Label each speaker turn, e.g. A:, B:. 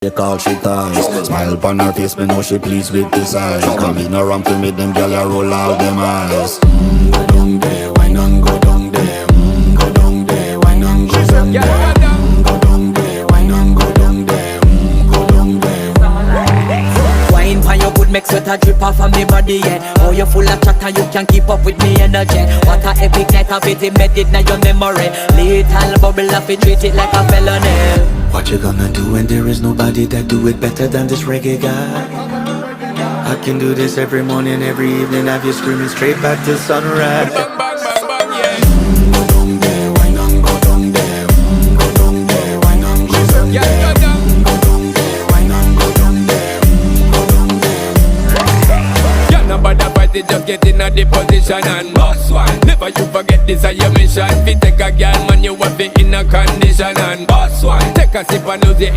A: They call she ties. Smile upon her face, me know she pleased with this eyes. Come in around to me, them gyal a roll out them eyes. Go down there, why not go down there? Go down there, why not go down there? Go down there, why not go down there? Go down there.
B: Wine pan your good, make sweat a drip off of me body, yeah. Oh, you full of chatter, you can keep up with me energy. What a epic night of it, embedded in your memory. Little bubble of it, treat it like a felony.
A: What you gonna do when there is nobody that do it better than this reggae guy? I can do this every morning, every evening, have you screaming straight back to sunrise.
C: Bang, bang, bang, bang, yeah.
A: Go down there, why not go down there? Go down there, why not go down
C: Yeah,
A: there?
C: go down.
A: Go down there, why not go down there? Go down there.
C: Yeah, nobody fight it, just get in a the position and boss one. Never you forget this is your mission. Fi take a girl, man, you have it in a condition and boss one. Take a sip and lose it.